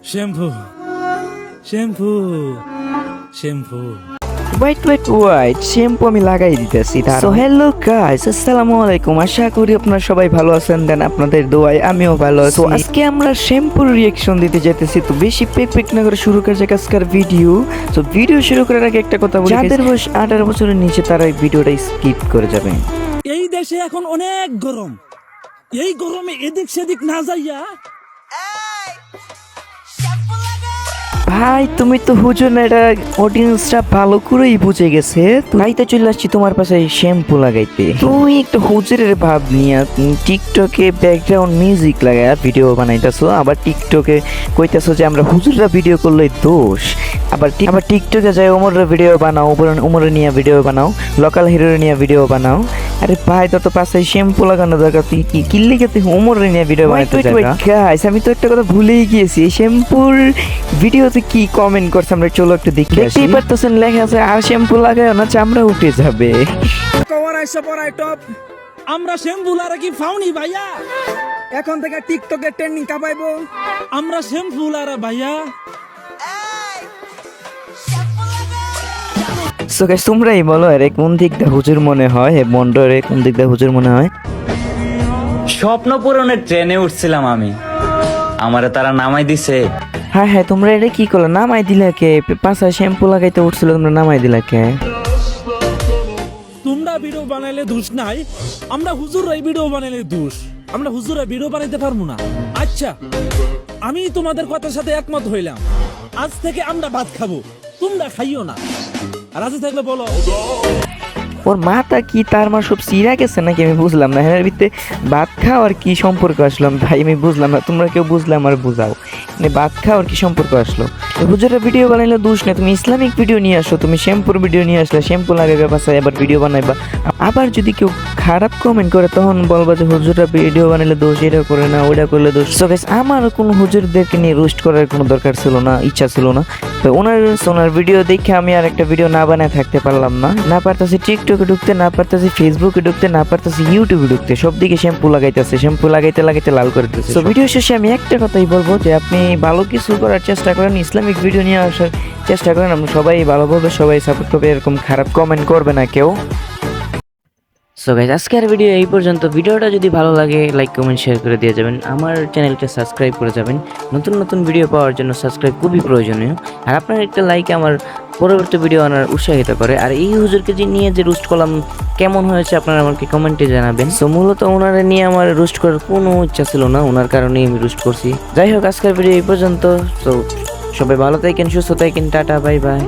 Shampoo shampoo shampoo wait shampoo আমি লাগাই দিতেছি। সো হ্যালো গাইস, আসসালামু আলাইকুম। আশা করি আপনারা সবাই ভালো আছেন, দেন আপনাদের দোয়ায় আমিও ভালো আছি। আজকে আমরা শ্যাম্পুর রিঅ্যাকশন দিতে যেতেছি, তো বেশি পেক না করে শুরু করা যাক আজকের ভিডিও। তো ভিডিও শুরু করার আগে একটা কথা বলি, যাদের বয়স 18 বছরের নিচে তারা এই ভিডিওটা স্কিপ করে যাবেন। এই দেশে এখন অনেক গরম, এই গরমে এদিক সেদিক না যাইয়া ভাই তুমি তো হুজুর না, এটা অডিয়েন্সটা ভালো করেই বুঝে গেছে। তাই তো চলে আসছি তোমার পাশে শ্যাম্পু লাগাইতে। তুমি একটু হুজুরের ভাব নিয়ে টিকটকে ব্যাকগ্রাউন্ড মিউজিক লাগায় ভিডিও বানাইতেছো, আবার টিকটকে কইতেছো যে আমরা হুজুররা ভিডিও করলে দোষ। আবার টিকটকে যাই ওমরের ভিডিও বানাও, ওমরের নিয়ে ভিডিও বানাও, লোকাল হিরোর নিয়ে ভিডিও বানাও। আরে ভাই তোর তো পাশে শ্যাম্পু লাগানো দরকার, তুই কি কিল্লিকে তুই ওমরের নিয়ে ভিডিও বানাইতে গাইস। আমি তো একটা কথা ভুলেই গিয়েছি, শ্যাম্পুর ভিডিওতে কি কমেন্ট করছে আমরা চলো একটু দেখি। দেখতেই পারতেছেন লেখা আছে আর শ্যাম্পু লাগায় না চামড়া উঠে যাবে। আমরা শ্যাম্পু লারা কি ফাউনি ভাইয়া, এখন থেকে টিকটকে ট্রেন্ডিং কাপাইবো। আমরা শ্যাম্পু লারা ভাইয়া। সো গাইস তোমরাই বলো আরে কোন দিক দিয়ে হুজুর মনে হয়, মন্ডরে কোন দিক দিয়ে হুজুর মনে হয়? স্বপ্ন পূরণের ট্রেনে উঠছিলাম আমি, আমারে তারা নামাই দিছে। হ্যাঁ তোমরা এটা কি করলো, নামাই দিলা কে? পাশা শ্যাম্পু লাগাইতে উঠছিল, তোমরা নামাই দিলা কে? তোমরা ভিডিও বানাইলে দোষ নাই, আমরা হুজুরাই ভিডিও বানাইলে দোষ। আমরা হুজুরা ভিডিও বানাইতে পারবো না। আচ্ছা আমি তোমাদের কথার সাথে একমত হইলাম, আজ থেকে আমরা ভাত খাবো, তোমরা খাইও না। রাজি থাকলে বলো। ওর মাথা কি, তার মা সব সিরা গেছে নাকি আমি বুঝলাম না। হ্যাঁ ভিতরে ভাত খাওয়ার কি সম্পর্ক আসলাম ভাই আমি বুঝলাম না, তোমরা কেউ বুঝলাম আর বুঝাও, মানে ভাত খাওয়ার কি সম্পর্ক আসলো? হুজুরা ভিডিও বানাইলে দোষ নেই, তুমি ইসলামিক ভিডিও নিয়ে আসো, তুমি শ্যাম্পুর ভিডিও নিয়ে আসলে শ্যাম্পু লাগাইবে পাশে আবার ভিডিও বানাইবা। আবার যদি কেউ খারাপ কমেন্ট করে তখন বলবা যে হুজুরা ভিডিও বানাইলে দোষ, এটা করে না ওইটা করলে দোষ। সো গাইস আমার কোনো হুজুরদেরকে নিয়ে রোস্ট করার কোনো দরকার ছিল না, ইচ্ছা ছিল না। তো ওনার ভিডিও দেখে আমি আর একটা ভিডিও না বানায় থাকতে পারলাম না পারতেছি টিকটকে ঢুকতে, না পারতেছি ফেসবুকে ঢুকতে, না পারতেছি ইউটিউবে ঢুকতে, সব দিকে শ্যাম্পু লাগাইতেছে, শ্যাম্পু লাগাইতে লাগাইতে লাল করে দিতেছে। তো ভিডিও শেষে আমি একটা কথাই বলবো যে আপনি ভালো কিছু করার চেষ্টা করেন, ইসলামিক ভিডিও নিয়ে আসার চেষ্টা করেন, আমরা সবাই ভালো বলবে, সবাই সাপোর্ট করবে, এরকম খারাপ কমেন্ট করবে না কেউ। সো গাইস আজকের ভিডিও এই পর্যন্ত। ভিডিওটা যদি ভালো লাগে লাইক কমেন্ট শেয়ার করে দিয়ে যাবেন, আমার চ্যানেলটা সাবস্ক্রাইব করে যাবেন। নতুন ভিডিও পাওয়ার জন্য সাবস্ক্রাইব খুবই প্রয়োজনীয়, আর আপনার একটা লাইক আমার পরবর্তী ভিডিও আনার উৎসাহিত করে। আর এই হুজুরকে যে নিয়ে যে রোস্ট করলাম কেমন হয়েছে আপনারা আমাকে কমেন্টে জানাবেন। সো মূলত ওনারা নিয়ে আমার রোস্ট করার কোনো ইচ্ছা ছিল না, ওনার কারণেই আমি রোস্ট করছি। যাই হোক আজকের ভিডিও এই পর্যন্ত। তো সবাই ভালো থাকেন, সুস্থ থাকেন, টাটা বাই বাই।